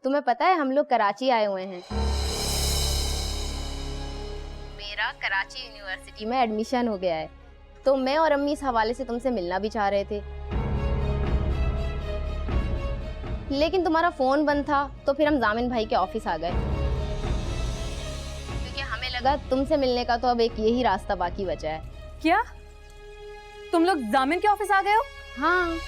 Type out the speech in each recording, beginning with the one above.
तुम्हें पता है हम लोग कराची आए हुए हैं। मेरा कराची यूनिवर्सिटी में एडमिशन हो गया है, तो मैं और अम्मी इस हवाले से तुमसे मिलना भी चाह रहे थे, लेकिन तुम्हारा फोन बंद था, तो फिर हम जामिन भाई के ऑफिस आ गए, क्योंकि हमें लगा तुमसे मिलने का तो अब एक यही रास्ता बाकी बचा है। क्या तुम लोग जामिन के ऑफिस आ गए हो? हाँ,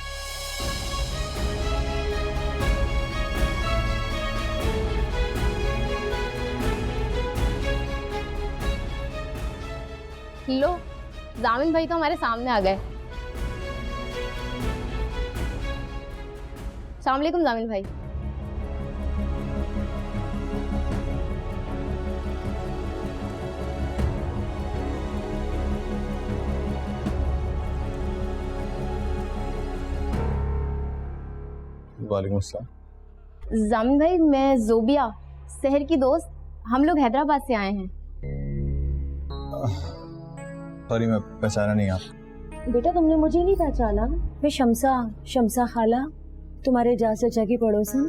लो जामिन भाई तो हमारे सामने आ गए। अस्सलाम वालेकुम जामिन भाई। वालेकुम अस्सलाम। जामिन भाई, मैं जोबिया, शहर की दोस्त, हम लोग हैदराबाद से आए हैं। सॉरी, मैं पहचाना नहीं आप। बेटा तुमने मुझे नहीं पहचाना? मैं शमसा खाला, तुम्हारे जा चचा की पड़ोसन।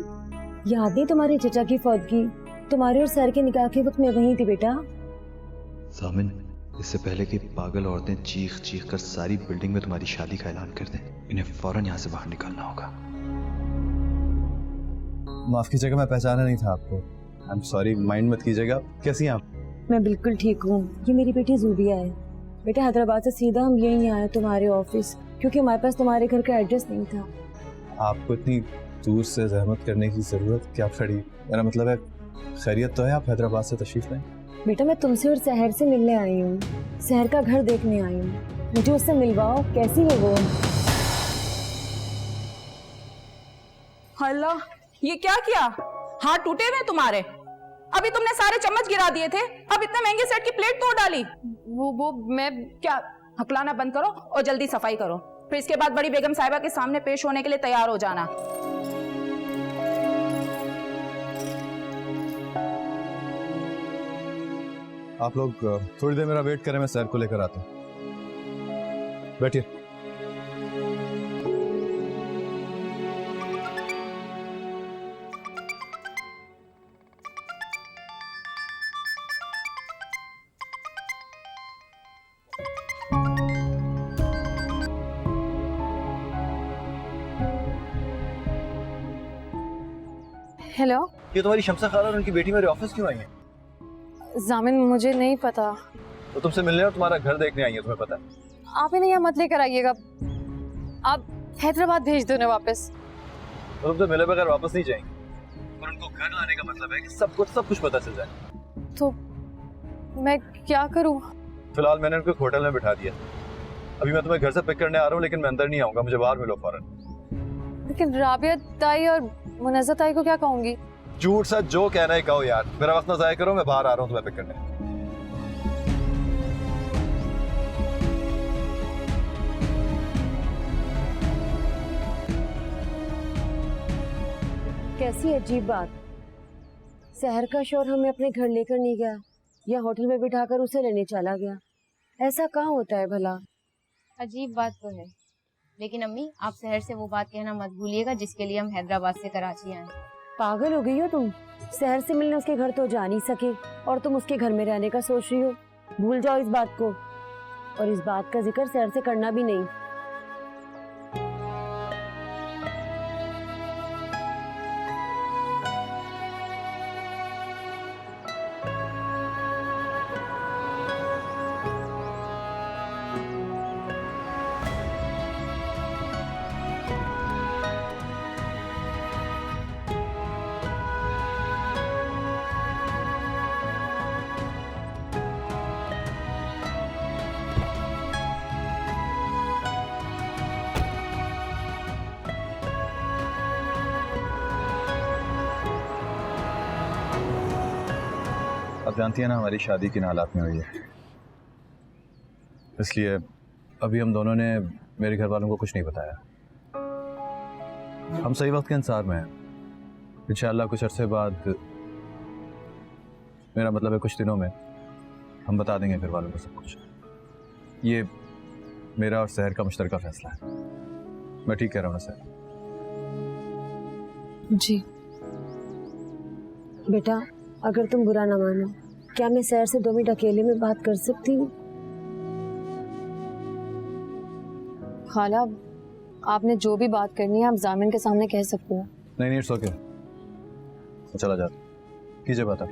याद नहीं तुम्हारे चचा की फौतगी? तुम्हारे और सर के निकाह के वक्त मैं वहीं थी बेटा। जामिन, इससे पहले कि पागल औरतें चीख चीख कर सारी बिल्डिंग में तुम्हारी शादी का ऐलान कर दें, इन्हें फौरन यहाँ से बाहर निकालना होगा। माफ कीजिएगा, मैं पहचाना नहीं था आपको। आई एम सॉरी, माइंड मत कीजिएगा। कैसी हैं आप? मैं बिल्कुल ठीक हूँ। ये मेरी बेटी जूबिया है। बेटा हैदराबाद से सीधा हम यहीं आए तुम्हारे ऑफिस, क्योंकि हमारे पास तुम्हारे घर का एड्रेस नहीं था। आपको इतनी दूर से जहमत करने की जरूरत क्या पड़ी? मेरा मतलब है, खैरियत तो है? आप हैदराबाद से तशरीफ लाएं। बेटा मैं तुमसे और शहर से मिलने आई हूँ, शहर का घर देखने आई हूँ। मुझे उससे मिलवाओ, कैसी है वो? अल्लाह, ये क्या किया? हाथ टूटे हुए तुम्हारे? अभी तुमने सारे चम्मच गिरा दिए थे, अब इतने महंगे सेट की प्लेट तोड़ डाली। वो मैं क्या? हकलाना बंद करो और जल्दी सफाई करो, फिर इसके बाद बड़ी बेगम साहिबा के सामने पेश होने के लिए तैयार हो जाना। आप लोग थोड़ी देर मेरा वेट करें, मैं सर को लेकर आता हूँ। बैठिए। हेलो ये तुम्हारी शमसा खाला और उनकी बेटी मेरे ऑफिस क्यों आई है? जामिन, मुझे नहीं पता। तो तुमसे मिलने और तुम्हारा घर देखने आई है, तुम्हें पता है? आप इन्हें यहाँ मत लेकर आइएगा, आप हैदराबाद भेज दो ना वापस। तो तुमसे मिले बगैर वापस नहीं जाएंगे, और उनको घर लाने का मतलब है कि सब कुछ पता चल जाए। तो मैं क्या करूँ? फिलहाल मैंने उनको एक होटल में बिठा दिया। अभी मैं तुम्हें घर से पिक करने आ रहा हूँ, लेकिन मैं अंदर नहीं आऊंगा, मुझे बाहर मिलो फौरन। लेकिन राबिया ताई और मुनज़्ज़त ताई को क्या कहूँगी? झूठ सच जो कहना है कहो यार, मेरा वक्त ना ज़ाया करो, मैं बाहर आ रहा हूँ तुम्हें पिक करने। कैसी अजीब बात, शहर का शोर हमें अपने घर लेकर नहीं गया, या होटल में बिठाकर उसे लेने चला गया। ऐसा कहाँ होता है भला? अजीब बात तो है, लेकिन अम्मी आप शहर से वो बात कहना मत भूलिएगा जिसके लिए हम हैदराबाद से कराची आए। पागल हो गई हो तुम? शहर से मिलने उसके घर तो जा नहीं सके, और तुम उसके घर में रहने का सोच रही हो। भूल जाओ इस बात को, और इस बात का जिक्र शहर से करना भी नहीं। आप जानती हैं ना हमारी शादी किन हालात में हुई है, इसलिए अभी हम दोनों ने मेरे घर वालों को कुछ नहीं बताया। हम सही वक्त के इंतजार में हैं। इंशाअल्लाह कुछ अरसे बाद, मेरा मतलब है कुछ दिनों में, हम बता देंगे घर वालों को सब कुछ। ये मेरा और शहर का मुश्तरका फैसला है। मैं ठीक कह रहा हूँ ना सर? जी। बेटा अगर तुम बुरा ना मानो, क्या मैं सैर से 2 मिनट अकेले में बात कर सकती हूँ? खाला, आपने जो भी बात करनी है आप जामिन के सामने कह सकते हो। नहीं, इट्स ओके, चला जा, कीजिए बात आप।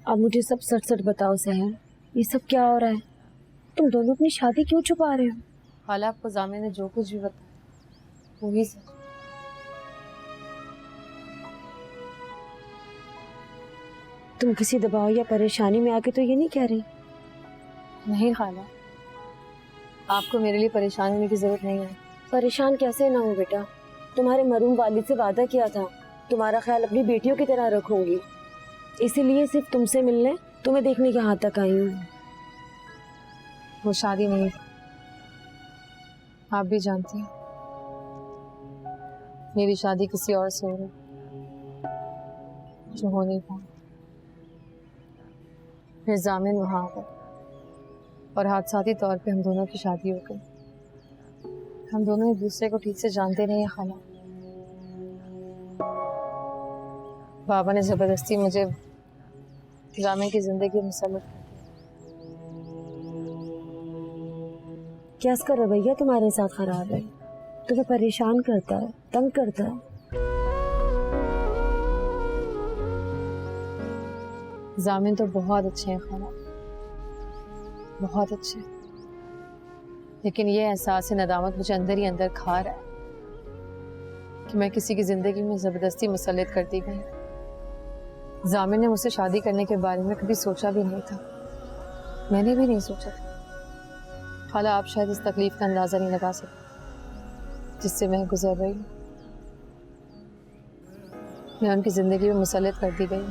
अब मुझे सब सच सच बताओ सहर, ये सब क्या हो रहा है? तुम दोनों अपनी शादी क्यों छुपा रहे हो? खाला, आपको जामिन ने जो कुछ भी बताया वही सच। तुम किसी दबाव या परेशानी में आके तो ये नहीं कह रही? नहीं खाला, आपको मेरे लिए परेशान होने की जरूरत नहीं है। परेशान कैसे ना हो बेटा, तुम्हारे मरूम वालिद से वादा किया था तुम्हारा ख्याल अपनी बेटियों की तरह रखूंगी, इसीलिए सिर्फ तुमसे मिलने, तुम्हें देखने के हाथ तक आई हूँ। वो शादी नहीं थी, आप भी जानती हैं। मेरी शादी किसी और से हो रही जो हो नहीं पाई। फिर जामिन वहाँ आ गए और हादसाती तौर पे हम दोनों की शादी हो गई। हम दोनों एक दूसरे को ठीक से जानते नहीं है खाला। बाबा ने जबरदस्ती मुझे जामिन की जिंदगी में मुसल्लत कर दिया। क्या इसका रवैया तुम्हारे साथ खराब है? तुम्हें परेशान करता है, तंग करता है? जामिन तो बहुत अच्छे हैं खाला, बहुत अच्छे, लेकिन ये एहसास नदामत मुझे अंदर ही अंदर खा रहा है कि मैं किसी की जिंदगी में जबरदस्ती मुसल्लत करती गई। जामिन ने मुझसे शादी करने के बारे में कभी सोचा भी नहीं था, मैंने भी नहीं सोचा था। खाला, आप शायद इस तकलीफ का अंदाजा नहीं लगा सकते जिससे मैं गुजर रही हूँ। मैं उनकी जिंदगी में मुसल्लत कर दी गई।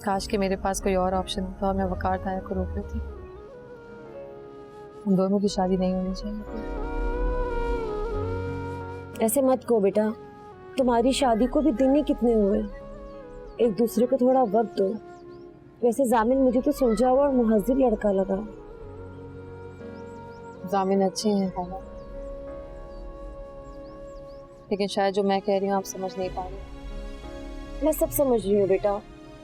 काश कि मेरे पास कोई और ऑप्शन होता और मैं वकार ताया को रोक लेती। हम दोनों की शादी नहीं होनी चाहिए। ऐसे मत कहो बेटा, तुम्हारी शादी को भी दिन ही कितने हुए, एक दूसरे को थोड़ा वक्त दो। वैसे जामिन मुझे तो सुलझा हुआ और मुहज्जिब लड़का लगा। जामिन अच्छे हैं खाला, लेकिन शायद जो मैं कह रही हूँ आप समझ नहीं पा रहे। मैं सब समझ रही हूँ बेटा,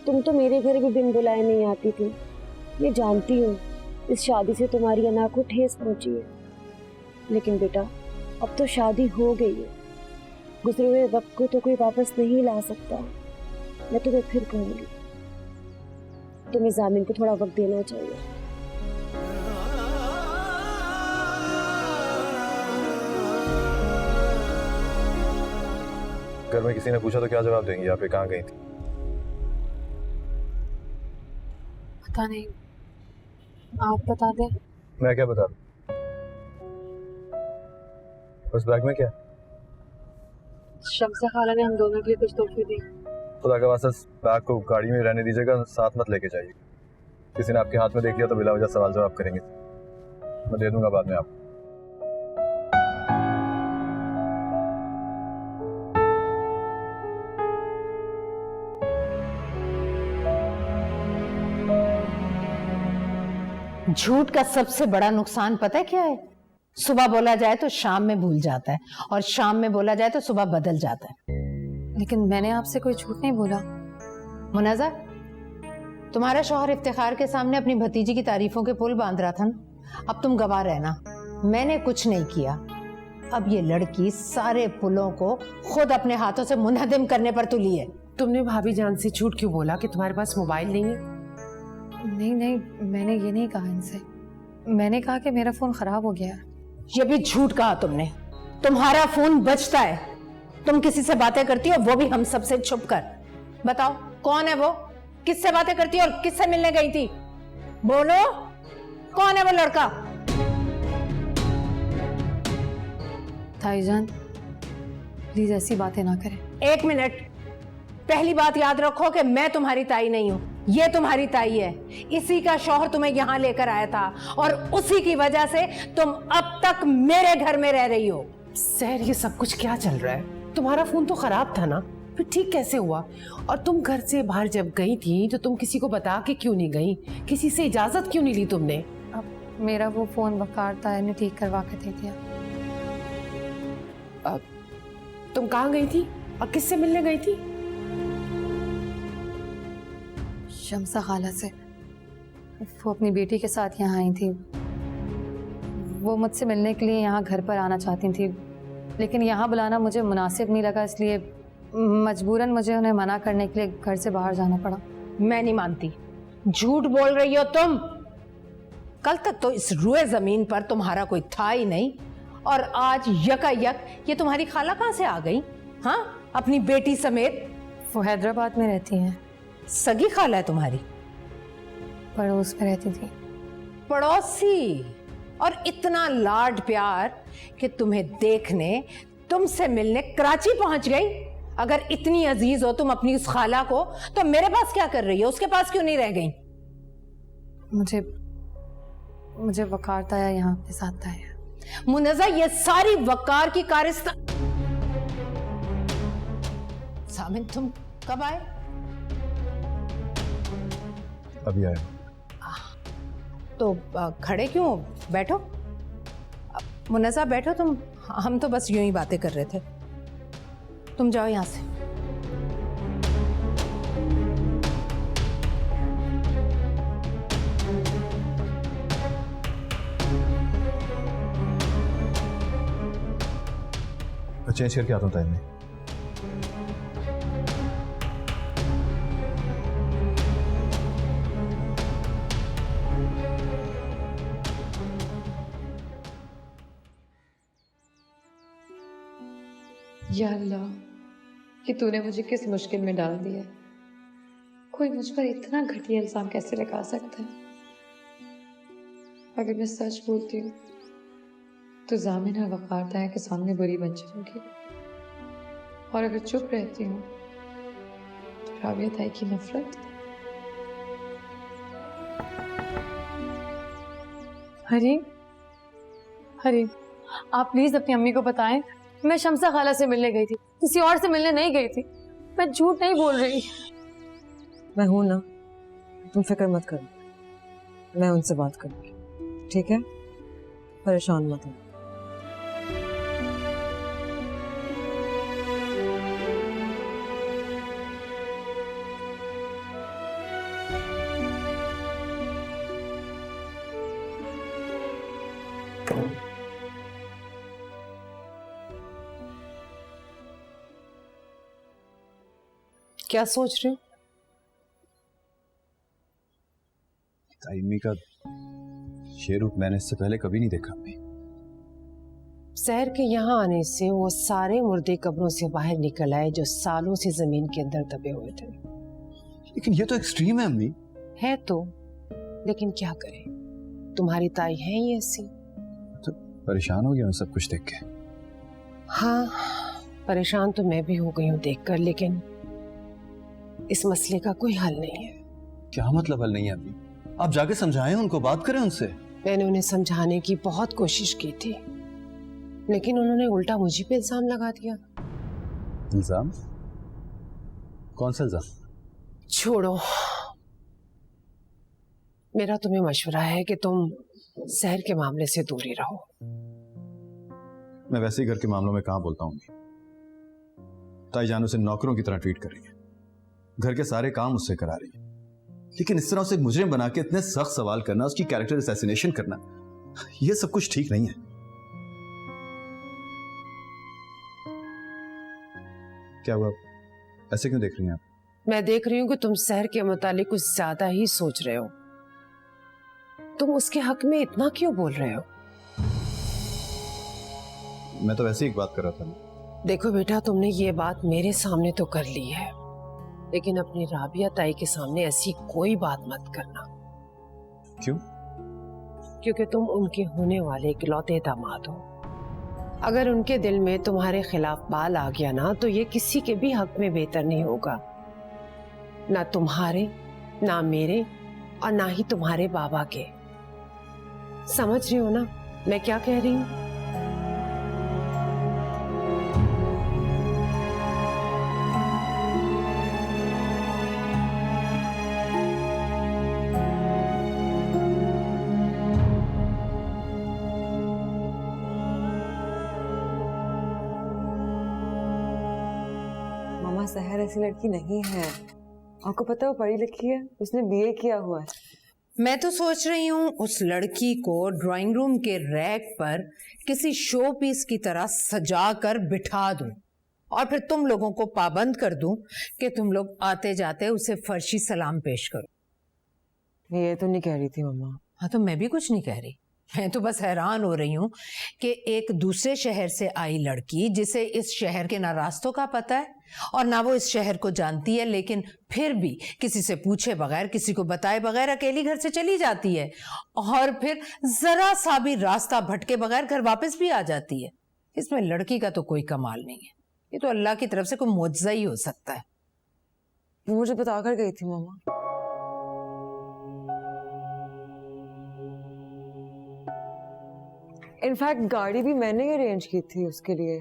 तुम तो मेरे घर भी बिन बुलाए नहीं आती थी, मैं जानती हूँ इस शादी से तुम्हारी अना को ठेस पहुंची है। लेकिन बेटा अब तो शादी हो गई है, गुजरे हुए वक्त को तो कोई वापस नहीं ला सकता। मैं तुम्हें फिर कहूंगी, तुम्हें जामिन को थोड़ा वक्त देना चाहिए। घर में किसी ने पूछा तो क्या जवाब देंगी? आप ये कहाँ गई थी? पता नहीं, आप बता दें। मैं क्या बता दूं? उस बैग में क्या? शम्सा खाला ने हम दोनों के लिए कुछ तोहफे दिए। खुदा का वास्ता बैग को गाड़ी में रहने दीजिएगा, साथ मत लेके जाइए। किसी ने आपके हाथ में देख लिया तो बिला वजह सवाल जवाब करेंगे। मैं दे दूंगा बाद में आपको। झूठ का सबसे बड़ा नुकसान पता है क्या है? सुबह बोला जाए तो शाम में भूल जाता है और शाम में बोला जाए तो सुबह बदल जाता है। लेकिन मैंने आपसे कोई झूठ नहीं बोला। मुनाजा, तुम्हारा शौहर इफ्तिखार के सामने अपनी भतीजी की तारीफों के पुल बांध रहा था ना, अब तुम गवाह रहना, मैंने कुछ नहीं किया। अब ये लड़की सारे पुलों को खुद अपने हाथों से मुनहदिम करने पर तुली है। तुमने भाभी जान से झूठ क्यों बोला कि तुम्हारे पास मोबाइल नहीं है? नहीं, मैंने ये नहीं कहा इनसे। मैंने कहा कि मेरा फोन खराब हो गया। ये भी झूठ कहा तुमने। तुम्हारा फोन बजता है, तुम किसी से बातें करती हो, वो भी हम सबसे छुप कर। बताओ कौन है वो, किससे बातें करती हो और किससे मिलने गई थी? बोलो, कौन है वो लड़का? ताईजान प्लीज ऐसी बातें ना करें। 1 मिनट, पहली बात याद रखो कि मैं तुम्हारी ताई नहीं हूं, ये तुम्हारी ताई है। इसी का शौहर तुम्हें यहां लेकर आया था और उसी की वजह से तुम अब तक मेरे घर में रह रही हो। सर, ये सब कुछ क्या चल रहा है? तुम्हारा फोन तो खराब था ना, फिर ठीक कैसे हुआ? और तुम घर से बाहर जब गई थी तो तुम किसी को बता के क्यों नहीं गई? किसी से इजाजत क्यों नहीं ली तुमने? अब मेरा वो फोन वकार ताया ने ठीक करवा के दे दिया। तुम कहाँ गई थी और किससे मिलने गई थी? शम्सा खाला से। वो अपनी बेटी के साथ यहाँ आई थी। वो मुझसे मिलने के लिए यहाँ घर पर आना चाहती थी, लेकिन यहाँ बुलाना मुझे मुनासिब नहीं लगा, इसलिए मजबूरन मुझे उन्हें मना करने के लिए घर से बाहर जाना पड़ा। मैं नहीं मानती, झूठ बोल रही हो तुम। कल तक तो इस रुए जमीन पर तुम्हारा कोई था ही नहीं, और आज यकायक ये तुम्हारी खाला कहाँ से आ गई? हाँ, अपनी बेटी समेत। वो हैदराबाद में रहती हैं। सगी खाला है तुम्हारी? पड़ोस में रहती थी। पड़ोसी? और इतना लाड प्यार कि तुम्हें देखने, तुमसे मिलने कराची पहुंच गई। अगर इतनी अजीज हो तुम अपनी उस खाला को, तो मेरे पास क्या कर रही हो? उसके पास क्यों नहीं रह गई? मुझे वकार ताया यहाँ अपने साथ आया। मुनज़्ज़ा, ये सारी वकार की कारिस्ता। सामिन, तुम कब आए? अभी आया। तो खड़े क्यों? बैठो। मुनज़्ज़ा बैठो तुम। हम तो बस यूं ही बातें कर रहे थे। तुम जाओ यहां से। चेंज करके आता हूँ टाइम में। या अल्लाह, कि तूने मुझे किस मुश्किल में डाल दिया। कोई मुझ पर इतना घटिया इल्जाम कैसे लगा सकता है? अगर मैं सच बोलती हूँ तो जामिन और वकार ताया के सामने बुरी बन जाऊंगी, और अगर चुप रहती हूँ तो राबिया ताई की नफरत। हरी, आप प्लीज अपनी अम्मी को बताएं, मैं शम्सा खाला से मिलने गई थी, किसी और से मिलने नहीं गई थी। मैं झूठ नहीं बोल रही। मैं हूं ना, तुम फिक्र मत करो, मैं उनसे बात करूंगी, ठीक है? परेशान मत हो। क्या सोच रहे हो? ताइमी का ये रूप मैंने इससे पहले कभी नहीं देखा। शहर के यहाँ आने से वो सारे मुर्दे कब्रों से बाहर निकल आए जो सालों से जमीन के अंदर दबे हुए थे। लेकिन ये तो एक्सट्रीम है अम्मी। है तो, लेकिन क्या करें, तुम्हारी ताई है ही ऐसी। तो परेशान हो गया हूँ सब कुछ देख के। हाँ, परेशान तो मैं भी हो गई हूँ देखकर, लेकिन इस मसले का कोई हल नहीं है। क्या मतलब हल नहीं है अम्मी? आप जाके समझाएं उनको, बात करें उनसे। मैंने उन्हें समझाने की बहुत कोशिश की थी, लेकिन उन्होंने उल्टा मुझे पे इल्जाम लगा दिया। इल्जाम? कौन सा इल्जाम? छोड़ो, मेरा तुम्हें मशवरा है कि तुम शहर के मामले से दूर ही रहो। मैं वैसे ही घर के मामलों में कहां बोलता हूँ। ताई जान उसे नौकरों की तरह ट्रीट कर रही है, घर के सारे काम उससे करा रही है, लेकिन इस तरह उसे मुजरिम बना के इतने सख्त सवाल करना, उसकी कैरेक्टर असैसिनेशन करना, यह सब कुछ ठीक नहीं है। क्या हुआ, ऐसे क्यों देख रही हैं आप? मैं देख रही हूँ कि तुम शहर के मुतालिक कुछ ज्यादा ही सोच रहे हो। तुम उसके हक में इतना क्यों बोल रहे हो? मैं तो वैसे ही एक बात कर रहा था। देखो बेटा, तुमने ये बात मेरे सामने तो कर ली है, लेकिन अपनी राबिया ताई के सामने ऐसी कोई बात मत करना। क्यों? क्योंकि तुम उनके होने वाले इकलौते दामाद हो। अगर उनके दिल में तुम्हारे खिलाफ बाल आ गया ना, तो ये किसी के भी हक में बेहतर नहीं होगा, ना तुम्हारे, ना मेरे, और ना ही तुम्हारे बाबा के। समझ रही हो ना मैं क्या कह रही हूँ? मम्मा सहर ऐसी लड़की नहीं है। आपको पता है वो पढ़ी लिखी है, उसने बीए किया हुआ है। मैं तो सोच रही हूँ उस लड़की को ड्राइंग रूम के रैक पर किसी शो पीस की तरह सजा कर बिठा दूं और फिर तुम लोगों को पाबंद कर दूं कि तुम लोग आते जाते उसे फर्शी सलाम पेश करो। ये तो नहीं कह रही थी मम्मा। हाँ, तो मैं भी कुछ नहीं कह रही। मैं तो बस हैरान हो रही हूँ कि एक दूसरे शहर से आई लड़की जिसे इस शहर के ना रास्तों का पता है और ना वो इस शहर को जानती है, लेकिन फिर भी किसी से पूछे बगैर, किसी को बताए बगैर अकेली घर से चली जाती है और फिर जरा सा भी रास्ता भटके बगैर घर वापस भी आ जाती है। इसमें लड़की का तो कोई कमाल नहीं है, ये तो अल्लाह की तरफ से कोई मुआवजा ही हो सकता है। वो मुझे बताकर गई थी मम्मा। इनफैक्ट गाड़ी भी मैंने ही अरेंज की थी उसके लिए,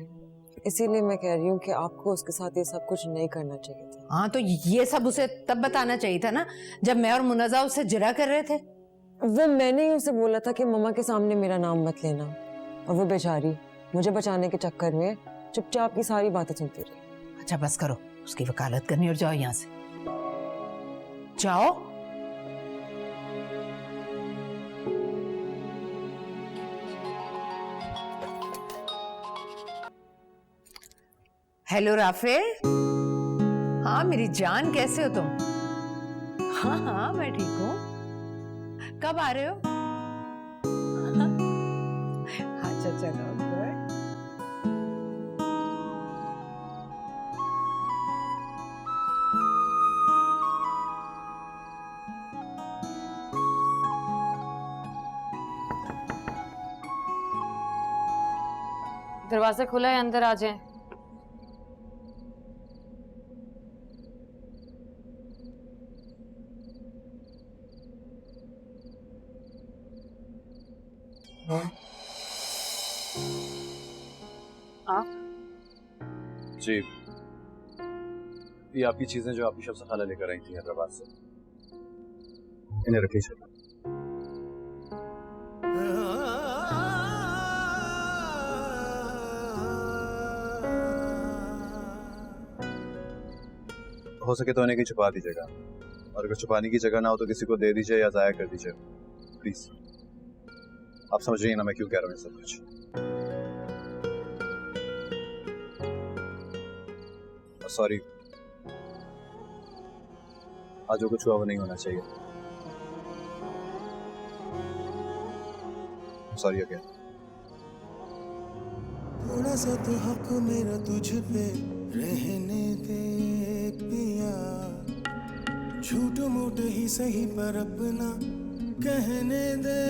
इसीलिए मैं कह रही हूँ कि आपको उसके साथ ये सब कुछ नहीं करना चाहिए था। हाँ, तो ये सब उसे तब बताना चाहिए था ना, जब मैं और मुनज़्ज़ा उससे जिरा कर रहे थे। वो मैंने ही उसे बोला था कि मम्मा के सामने मेरा नाम मत लेना, और वो बेचारी मुझे बचाने के चक्कर में चुपचाप की सारी बातें सुनती रही। अच्छा बस करो, उसकी वकालत करनी और जाओ यहाँ से, जाओ। Hello Rafe. हाँ मेरी जान, कैसे हो तुम? हाँ हाँ मैं ठीक हूँ। कब आ रहे हो? अच्छा चलो गुड। दरवाजा खुला है, अंदर आ जाएं। जी, ये आपकी चीजें जो आपकी शब्द खाला लेकर आई थी हैदराबाद से, इन्हें रख लीजिए। हो सके तो इन्हें की छुपा दीजिएगा, और अगर छुपाने की जगह ना हो तो किसी को दे दीजिए या जाया कर दीजिए प्लीज। आप समझ रही हैं ना मैं क्यों कह रहा हूँ सब कुछ। सॉरी, आज जो कुछ हुआ वो नहीं होना चाहिए। Sorry again. थोड़ा सा तो हक मेरा तुझ पे रहने दे पिया, झूठ मूठ ही सही पर अपना कहने दे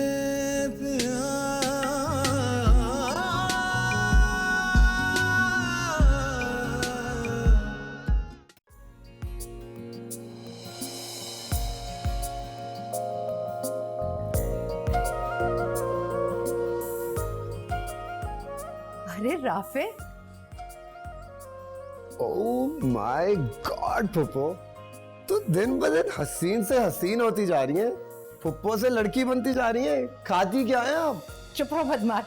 पिया। अरे राफे, ओह माय गॉड पुप्पो, तो दिन ब दिन हसीन से हसीन होती जा रही है, पुप्पो से लड़की बनती जा रही है। खाती क्या है आप? चुप रहो बदमाश।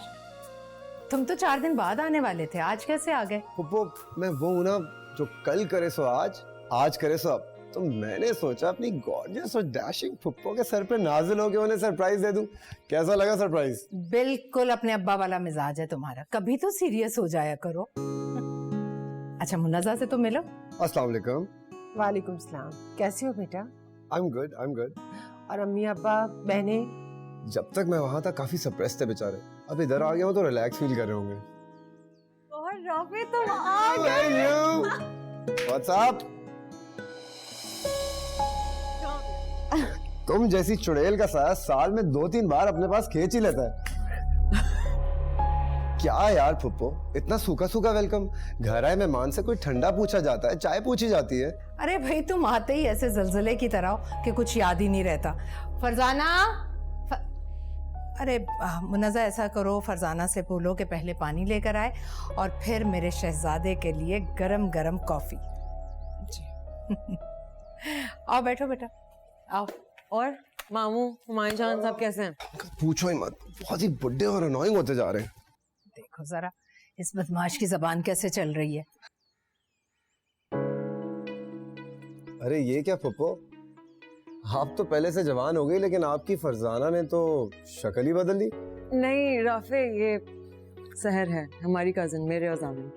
तुम तो 4 दिन बाद आने वाले थे, आज कैसे आ गए? पुप्पो मैं वो हूं ना जो कल करे सो आज करे सो अब। तो मैंने सोचा अपनी गॉर्जियस और डैशिंग पुप्पो के सर पे नाज़िल होके उन्हें सरप्राइज दे दूं। कैसा लगा सरप्राइज? बिल्कुल अपने अब्बा वाला मिजाज है तुम्हारा, कभी तो सीरियस हो जाया करो। अच्छा मुन्नज़्ज़ा से तो मिलो। अस्सलाम वालेकुम। वालेकुम सलाम, कैसी हो बेटा? I am good. और अम्मी अब्बा बहने? जब तक मैं वहां था काफी सप्रेस थे बेचारे, अब इधर आ गया हूं तो रिलैक्स फील कर रहे होंगे। और राफे तुम आ गए। What's up? तुम जैसी चुड़ैल का साया साल में 2-3 बार अपने पास खींच ही लेता है। क्या यार फुप्पो, इतना सूखा सूखा वेलकम। घर आए मेहमान से कोई ठंडा पूछा जाता है, चाय पूछी जाती है। अरे भाई तुम आते ही ऐसे जलजले की तरह हो कि कुछ याद ही नहीं रहता। फरजाना अरे मुन्नज़्ज़ा ऐसा करो, फरजाना से बोलो कि पहले पानी लेकर आए और फिर मेरे शहजादे के लिए गरम गरम कॉफी। आओ बैठो बेटा, आओ। और मामू हुमायूं जान साहब कैसे हैं? पूछो ही मत, बहुत ही बुड्ढे और अनोइंग होते जा रहे हैं। देखो जरा इस बदमाश की जबान कैसे चल रही है। अरे ये क्या पप्पो, आप तो पहले से जवान हो गई, लेकिन आपकी फरजाना ने तो शक्ल ही बदल दी। नहीं राफे, ये सहर है, हमारी कजिन, मेरे और जामिन।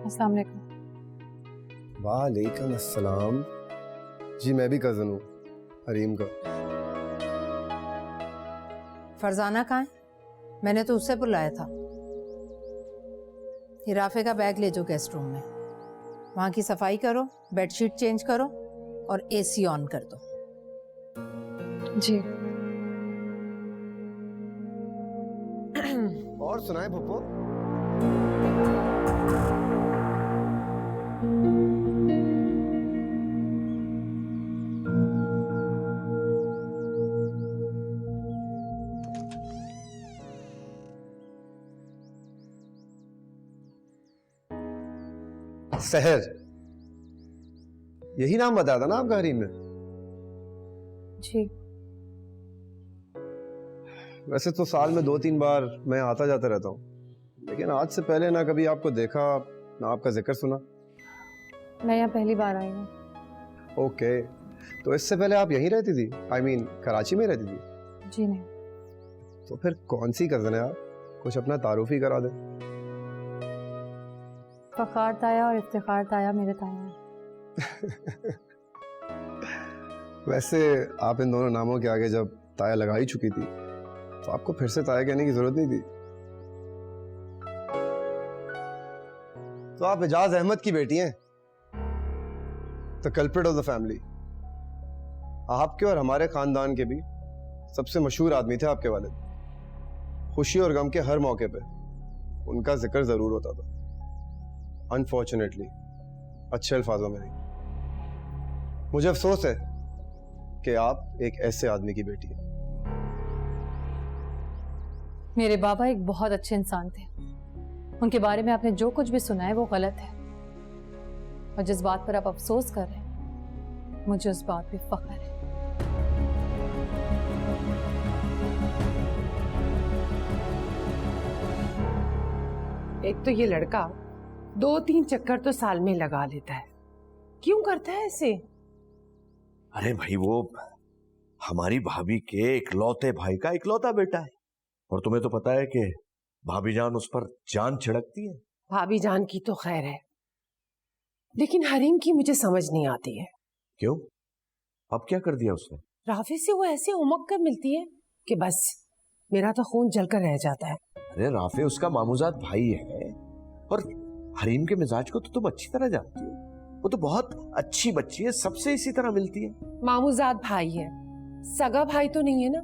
अस्सलाम वालेकुम। वालेकुम अस्सलाम। जी मैं भी कजन हूँ हरीम का। फरजाना कहाँ है? मैंने तो उससे बुलाया था। ये राफे का बैग ले जाओ गेस्ट रूम में, वहां की सफाई करो, बेडशीट चेंज करो और एसी ऑन कर दो। जी। और सुनाए पप्पो? सहर, यही नाम बताया था ना आपका हरीम ने? जी। वैसे तो साल में 2-3 बार मैं आता जाता रहता हूँ, लेकिन आज से पहले ना कभी आपको देखा ना आपका जिक्र सुना। मैं यहाँ पहली बार आई हूँ। ओके, तो इससे पहले आप यहीं रहती थी? I mean, कराची में रहती थी? जी नहीं। तो फिर कौन सी कजन है आप? कुछ अपना तारुफ ही करा दे। फखार ताया और इफ्तिखार ताया मेरे ताया हैं। वैसे आप इन दोनों नामों के आगे जब ताया लगा ही चुकी थी, तो आपको फिर से ताया कहने की जरूरत नहीं थी। तो आप एजाज अहमद की बेटी हैं, the culprit of the family. आपके और हमारे खानदान के भी सबसे मशहूर आदमी थे आपके वालिद। खुशी और गम के हर मौके पे उनका जिक्र जरूर होता था। अनफॉर्चुनेटली अच्छे अल्फाजों में नहीं। मुझे अफसोस है कि आप एक ऐसे आदमी की बेटी हैं। मेरे बाबा एक बहुत अच्छे इंसान थे। उनके बारे में आपने जो कुछ भी सुना है वो गलत है, और जिस बात पर आप अफसोस कर रहे हैं मुझे उस बात पे फख्र है। एक तो ये लड़का 2-3 चक्कर तो साल में लगा लेता है, क्यों करता है ऐसे? अरे भाई, वो हमारी भाभी के इकलौते भाई का इकलौता बेटा है, और तुम्हें तो पता है कि भाभी जान उस पर जान छिड़कती है। भाभी जान की तो खैर है, लेकिन हरीम की मुझे समझ नहीं आती है। क्यों? अब क्या कर दिया उसने? राफी से वो ऐसे उमक कर मिलती है कि बस मेरा तो खून जलकर रह जाता है। अरे राफे उसका मामूजात भाई है, और हरीम के मिजाज को तो तुम अच्छी तरह जानती हो। वो तो बहुत अच्छी बच्ची है, सबसे इसी तरह मिलती है। मामूजात भाई है, सगा भाई तो नहीं है ना।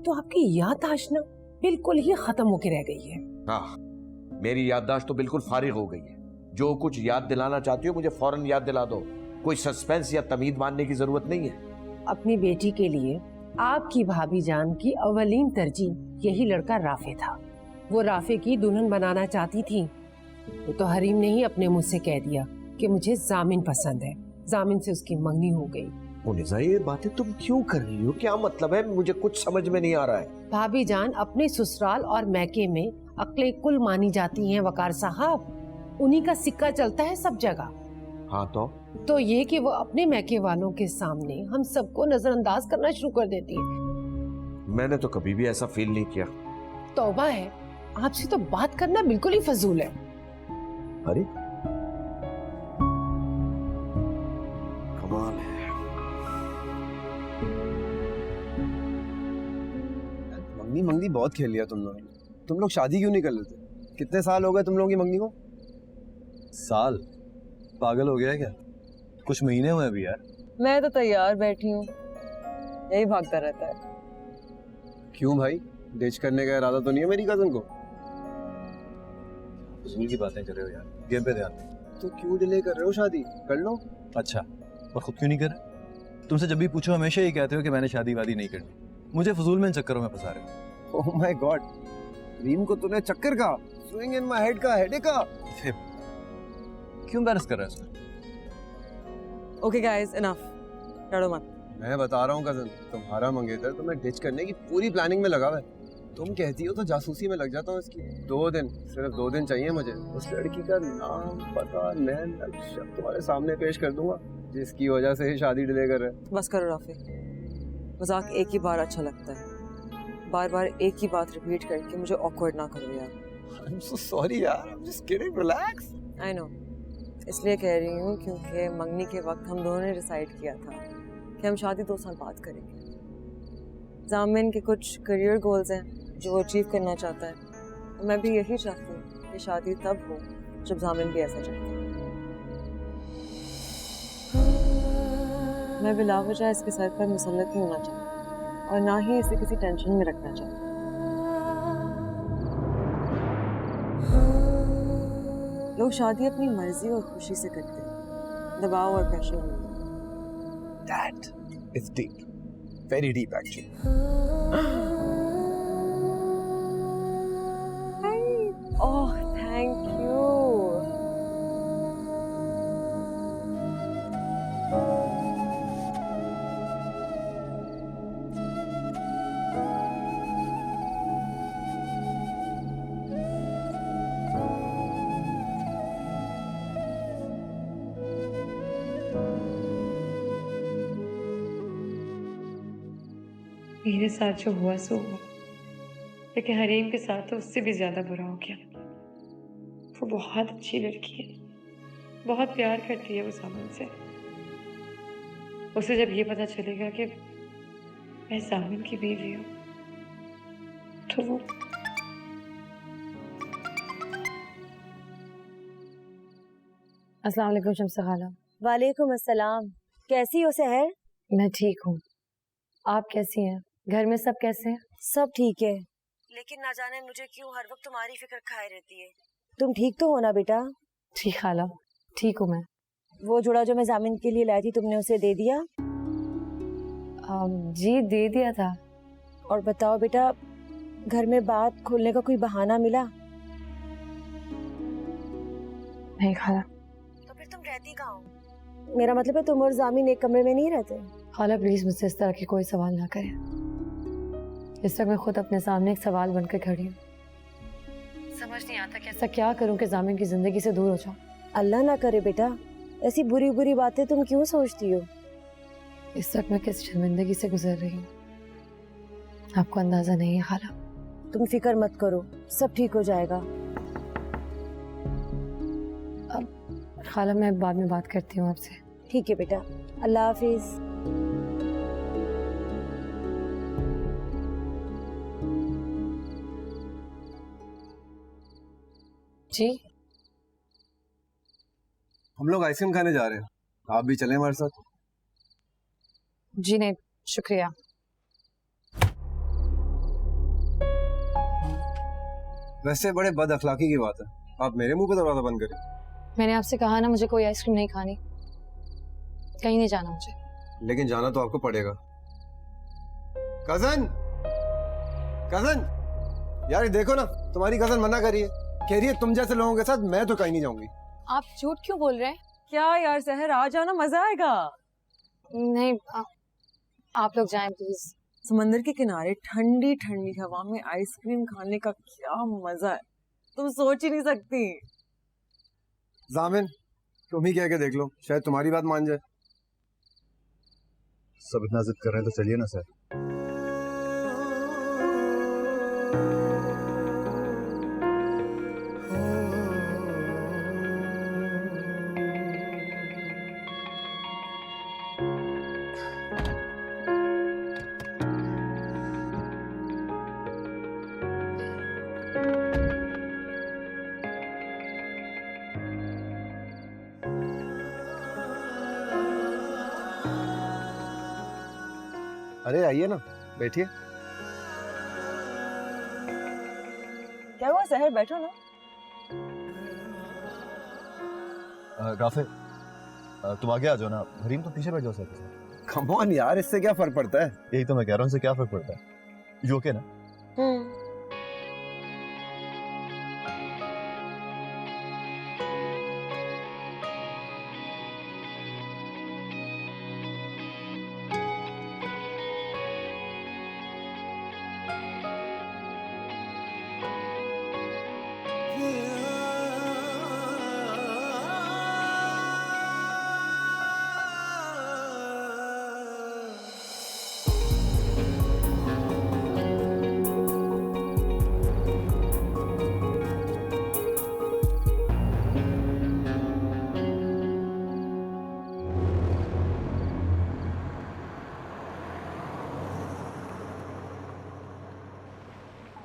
तो आपकी याददाश्त ना बिल्कुल ही खत्म होके रह गई है। हाँ, मेरी याददाश्त तो बिल्कुल फारिग हो गई है। जो कुछ याद दिलाना चाहती हो मुझे फौरन याद दिला दो, कोई सस्पेंस या तमीद मानने की जरूरत नहीं है। अपनी बेटी के लिए आपकी भाभी जान की अवलीन तरजीह यही लड़का राफे था। वो राफे की दुल्हन बनाना चाहती थी। वो तो हरीम ने ही अपने मुंह से कह दिया कि मुझे जामिन पसंद है। जामिन से उसकी मंगनी हो गई। मुनीजा, ये बातें तुम क्यों कर रही हो? क्या मतलब है? मुझे कुछ समझ में नहीं आ रहा है। भाभी जान अपने ससुराल और मैके में अक्ले कुल मानी जाती हैं वकार साहब। उन्हीं का सिक्का चलता है सब जगह। हाँ तो ये कि वो अपने मैके वालों के सामने हम सबको नजरअंदाज करना शुरू कर देती है। मैंने तो कभी भी ऐसा फील नहीं किया। तौबा है, आपसे तो बात करना बिल्कुल ही फजूल है। अरे कमाल है। मंगनी मंगनी बहुत खेल लिया तुम लोगों ने। तुम लोग शादी क्यों नहीं कर लेते? कितने साल हो गए तुम लोगों की मंगनी को? साल? पागल हो गया है क्या? कुछ महीने हुए अभी यार। मैं तो तैयार बैठी हूँ, यही भागता रहता है। क्यों भाई, डिच करने का इरादा तो नहीं है मेरी कजन को? फजूल की बातें कर रहे हो यार, गेम पे ध्यान दो। तो क्यों डिले कर रहे हो? शादी कर लो। अच्छा, और खुद क्यों नहीं कर रहे? तुमसे जब भी पूछो हमेशा ही कहते हो कि मैंने शादी वादी नहीं करनी। मुझे फजूल में इन चक्करों में फंसा रहे हो। ओह माय गॉड, रीम को तूने चक्कर का, स्विंग इन माय हेड का, हेडेक का। क्यों एम्बैरस कर रहा है उसको? ओके गाइस, इनफ, लड़ो मत। मैं बता रहा हूँ कजन, तुम्हारा मंगेतर तुम्हें डिच करने की पूरी प्लानिंग में लगा हुआ है। तुम कहती हो तो जासूसी में लग जाता हूँ इसकी। 2 दिन, सिर्फ 2 दिन चाहिए मुझे। उस लड़की का नाम, पता, नैन, नक्शा तुम्हारे सामने पेश कर दूंगा, जिसकी वजह से ही शादी डिले कर रहे हैं। बस करो राफी, मजाक एक ही बार अच्छा लगता है, बार बार एक ही बात रिपीट करके मुझे ऑकवर्ड ना करो यार। I'm so sorry यार, I'm just kidding, relax. I know, इसलिए कह रही हूँ क्योंकि मंगनी के वक्त हम दोनों ने डिसाइड किया था कि हम शादी 2 साल बाद करेंगे। जामिन के कुछ करियर गोल्स हैं जो वो अचीव करना चाहता है, और मैं भी यही चाहती हूँ कि शादी तब हो जब जामिन भी ऐसा चाहता है। मैं बिला वजह इसके सर पर मुसल्लत नहीं होना चाहती और ना ही इसे किसी टेंशन में रखना चाहती। लोग शादी अपनी मर्जी और खुशी से करते हैं, दबाव और प्रेशर नहीं। That is deep, very deep actually. Oh, thank you. मेरे साथ जो हुआ सो हुआ, लेकिन हरीम के साथ तो उससे भी ज्यादा बुरा हो गया। वो बहुत अच्छी लड़की है, बहुत प्यार करती है वो सामन से। उसे जब ये पता चलेगा कि मैं सामन की बीवी हूँ तो वो अस्सलाम वालेकुम शम्स खाला। वालेकुम अस्सलाम। कैसी हो सहर? मैं ठीक हूँ, आप कैसी हैं? घर में सब कैसे हैं? सब ठीक है, लेकिन ना जाने मुझे क्यों हर वक्त तुम्हारी फिक्र खाए रहती है। तुम ठीक तो हो ना बेटा? ठीक खाला, ठीक हूँ मैं। वो जोड़ा जो मैं जामिन के लिए लाई थी, तुमने उसे दे दिया? जी दे दिया था। और बताओ बेटा, घर में बात खोलने का कोई बहाना मिला? नहीं खाला। तो फिर तुम रहती कहाँ हो? मेरा मतलब है तुम और जामिन एक कमरे में नहीं रहते? खाला प्लीज मुझसे इस तरह के कोई सवाल ना करें। इस वक्त मैं खुद अपने सामने एक सवाल बनकर खड़ी हूँ। समझ नहीं आता कि ऐसा क्या करूँ कि जामिन की जिंदगी से दूर हो जाऊँ। अल्लाह ना करे बेटा, ऐसी बुरी बुरी बातें तुम क्यों सोचती हो? इस वक्त मैं किस शर्मिंदगी से गुजर रही हूँ आपको अंदाजा नहीं है खाला। तुम फिक्र मत करो, सब ठीक हो जाएगा। अब खाला मैं बाद में बात करती हूँ आपसे। ठीक है बेटा, अल्लाह हाफिज। जी हम लोग आइसक्रीम खाने जा रहे हैं, आप भी चलें हमारे साथ? जी नहीं शुक्रिया। वैसे बड़े बद अखलाकी की बात है, आप मेरे मुंह पे दरवाजा बंद करें। मैंने आपसे कहा ना मुझे कोई आइसक्रीम नहीं खानी, कहीं नहीं जाना मुझे। लेकिन जाना तो आपको पड़ेगा। कजन, कजन, यार ये देखो ना, तुम्हारी कजन मना कर रही है, कह रही है तुम जैसे लोगों के साथ मैं तो कहीं नहीं जाऊंगी। आप झूठ क्यों बोल रहे हैं? क्या यार सहर, आ जाना, मजा आएगा। नहीं आप लोग जाएं प्लीज। समंदर के किनारे ठंडी ठंडी हवा में आइसक्रीम खाने का क्या मजा है, तुम सोच ही नहीं सकती। जामिन, तुम ही कह के देख लो, शायद तुम्हारी बात मान जाए। सब इतना जिद कर रहे हैं तो चलिए ना सर। अरे आइए ना, बैठिए। क्या हुआ सहर, बैठो ना। राफे, तुम आगे आ जाओ ना, हरीम तो पीछे बैठ जाओ सर। कम ऑन यार, इससे क्या फर्क पड़ता है? यही तो मैं कह रहा हूँ, इससे क्या फर्क पड़ता है? यू ओके ना?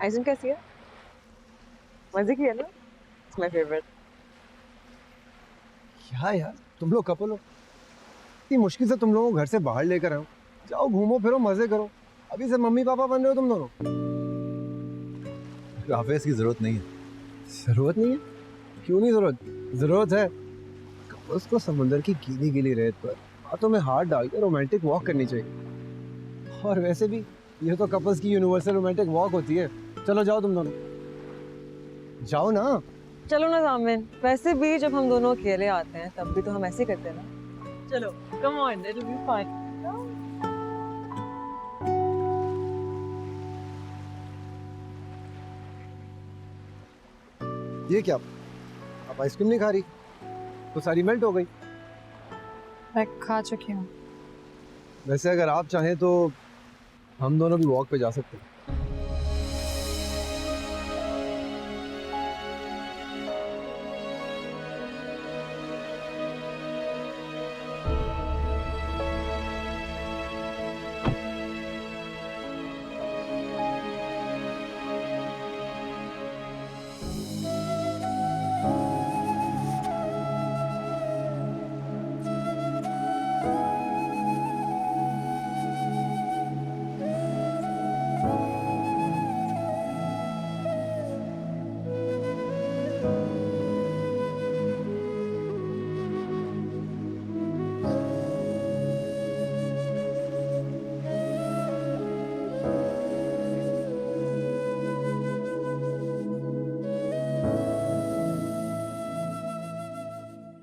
आइसक्रीम कैसी है? मजे की है ना? It's my favourite. क्या यार, तुम लोग कपल हो, इतनी मुश्किल से तुम लोगों को घर से बाहर लेकर आओ, जाओ घूमो फिरो मजे करो, अभी से मम्मी पापा बन रहे हो तुम दोनों। हाफिज की जरूरत नहीं है। जरूरत नहीं है? क्यों नहीं जरूरत? जरूरत है। कपल्स को समुद्र की गीली गीली रेत पर हाथों में हाथ डाल के रोमांटिक वॉक करनी चाहिए। और वैसे भी ये तो कपल्स की यूनिवर्सल रोमांटिक वॉक होती है। चलो जाओ तुम दोनों, जाओ ना। चलो ना जामिन, वैसे भी जब हम दोनों अकेले आते हैं तब भी तो हम ऐसे ही करते हैं ना। चलो come on, it will be fun. ये क्या, आप आइसक्रीम नहीं खा रही? तो सारी मेल्ट हो गई। मैं खा चुकी हूँ। वैसे अगर आप चाहें तो हम दोनों भी वॉक पे जा सकते हैं।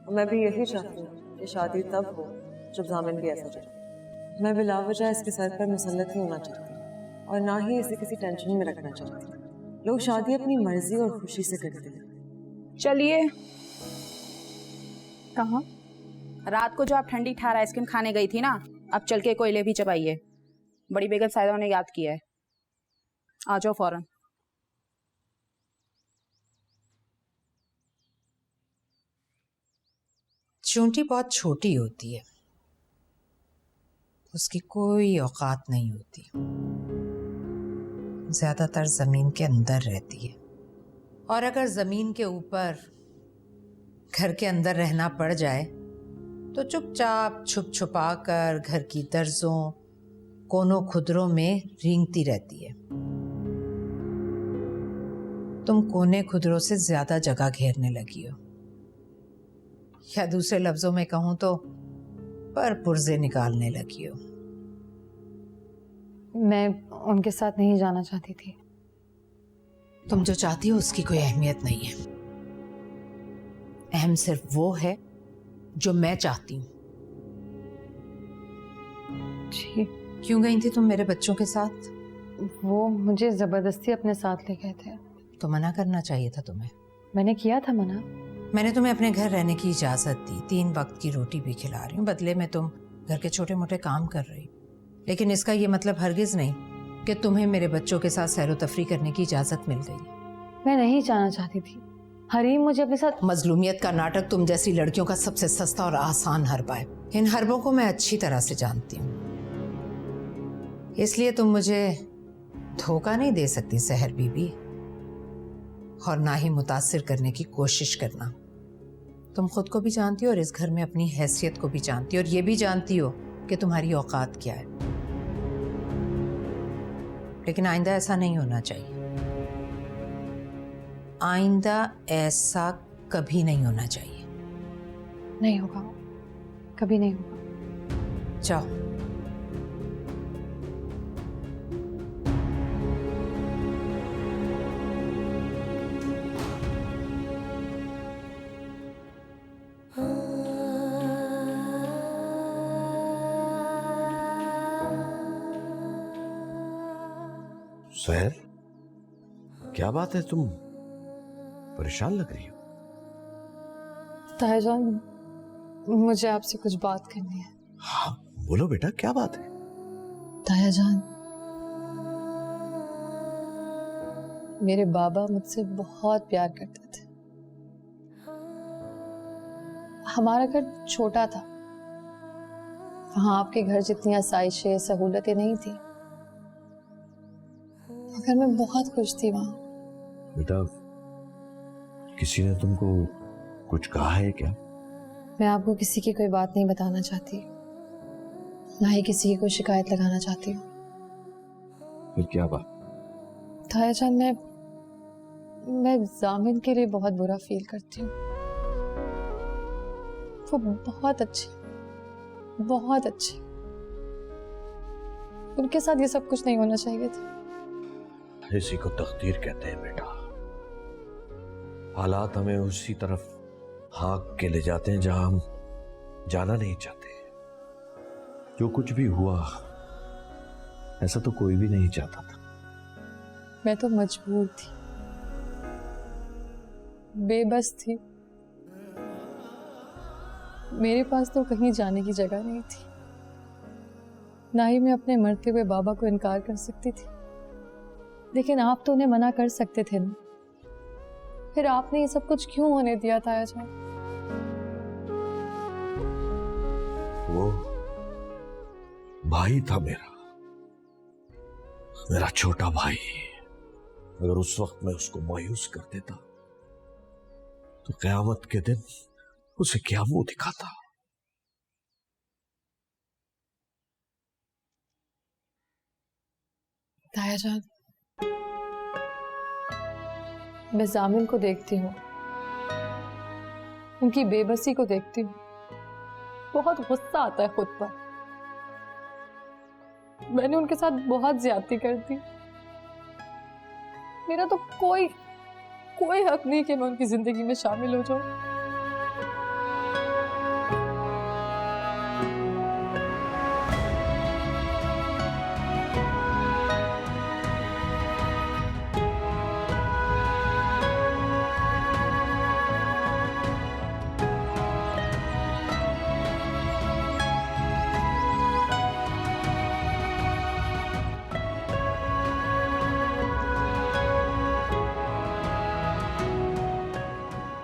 मैं भी यही चाहती हूँ कि शादी तब हो जब जामिन भी ऐसा चाहे। मैं बिला वजह इसके सर पर मुसल्लत नहीं होना चाहती और ना ही इसे किसी टेंशन में रखना चाहती। लोग शादी अपनी मर्जी और खुशी से करते हैं। चलिए, कहाँ? रात को जो आप ठंडी ठार आइसक्रीम खाने गई थी ना, अब चल के कोयले भी चबाइए। बड़ी बेगम साहिबा ने याद किया है। आ जाओ फौरन। चूंटी बहुत छोटी होती है, उसकी कोई औकात नहीं होती, ज्यादातर जमीन के अंदर रहती है। और अगर जमीन के ऊपर घर के अंदर रहना पड़ जाए तो चुपचाप छुप छुपा कर घर की दर्जों कोनों खुदरों में रेंगती रहती है। तुम कोने खुदरों से ज्यादा जगह घेरने लगी हो, या दूसरे लफ्जों में कहूं तो पर पुर्जे निकालने लगी हो। मैं उनके साथ नहीं जाना चाहती थी। तुम जो चाहती हो उसकी कोई अहमियत नहीं है। अहम सिर्फ वो है जो मैं चाहती हूं। जी। क्यों गई थी तुम मेरे बच्चों के साथ? वो मुझे जबरदस्ती अपने साथ ले गए थे। तो मना करना चाहिए था तुम्हें। मैंने किया था मना। मैंने तुम्हें अपने घर रहने की इजाजत दी, 3 वक्त की रोटी भी खिला रही हूँ, बदले में तुम घर के छोटे मोटे काम कर रही। लेकिन इसका ये मतलब हरगिज नहीं कि तुम्हें मेरे बच्चों के साथ सैरो तफरी करने की इजाजत मिल गई। मैं नहीं जाना चाहती थी। हरीम मुझे अपने साथ। मजलूमियत का नाटक तुम जैसी लड़कियों का सबसे सस्ता और आसान हरबा है। इन हरबों को मैं अच्छी तरह से जानती हूँ, इसलिए तुम मुझे धोखा नहीं दे सकती सहर बीबी, और ना ही मुतासिर करने की कोशिश करना। तुम खुद को भी जानती हो और इस घर में अपनी हैसियत को भी जानती हो, और ये भी जानती हो कि तुम्हारी औकात क्या है। लेकिन आइंदा ऐसा नहीं होना चाहिए। आइंदा ऐसा कभी नहीं होना चाहिए। नहीं होगा, कभी नहीं होगा। जाओ। सहर, क्या बात है, तुम परेशान लग रही हो? तायाजान, मुझे आपसे कुछ बात करनी है। हाँ बोलो बेटा, क्या बात है? तायाजान, मेरे बाबा मुझसे बहुत प्यार करते थे। हमारा घर छोटा था, वहां आपके घर जितनी आसाइशें सहूलतें नहीं थी, मगर मैं बहुत खुश थी वहां। बेटा, किसी ने तुमको कुछ कहा है क्या? मैं आपको किसी की कोई बात नहीं बताना चाहती, ना ही किसी की कोई शिकायत लगाना चाहती हूँ। फिर क्या बात? ताया जान, मैं जामिन के लिए बहुत बुरा फील करती हूँ। वो बहुत अच्छे, बहुत अच्छे। उनके साथ ये सब कुछ नहीं होना चाहिए था। इसी को तकदीर कहते हैं बेटा। हालात हमें उसी तरफ हाँक के ले जाते हैं जहां हम जाना नहीं चाहते। जो कुछ भी हुआ ऐसा तो कोई भी नहीं चाहता था। मैं तो मजबूर थी, बेबस थी। मेरे पास तो कहीं जाने की जगह नहीं थी, ना ही मैं अपने मरते हुए बाबा को इनकार कर सकती थी। लेकिन आप तो उन्हें मना कर सकते थे ना। फिर आपने ये सब कुछ क्यों होने दिया था? जान, वो भाई था मेरा छोटा भाई। अगर उस वक्त मैं उसको मायूस कर देता तो क़यामत के दिन उसे क्या मुंह दिखाता। ताया जान, मैं जामिन को देखती हूँ, उनकी बेबसी को देखती हूँ, बहुत गुस्सा आता है खुद पर। मैंने उनके साथ बहुत ज्यादती कर दी। मेरा तो कोई हक नहीं कि मैं उनकी जिंदगी में शामिल हो जाऊं।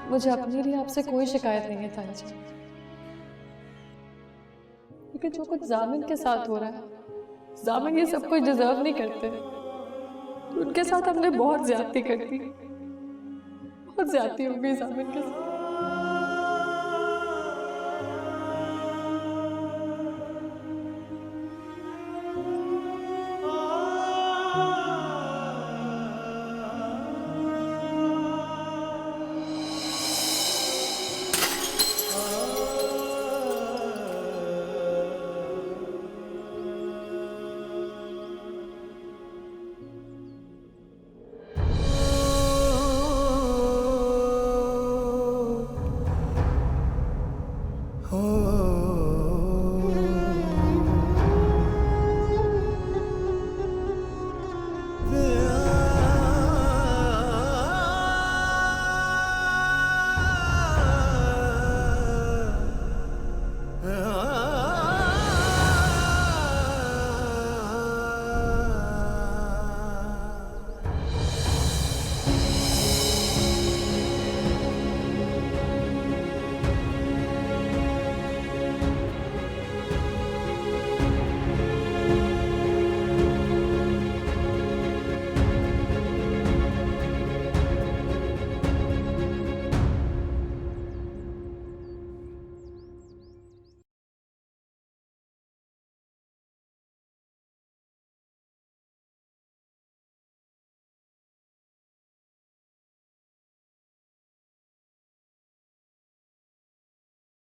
मुझे अपने लिए आपसे कोई शिकायत नहीं है ताया जी, लेकिन जो कुछ जामिन के साथ हो रहा है, जामिन ये सब कुछ डिजर्व नहीं करते। उनके साथ हमने बहुत ज्यादती कर दी, बहुत ज्यादती हो गई जामिन के साथ। हो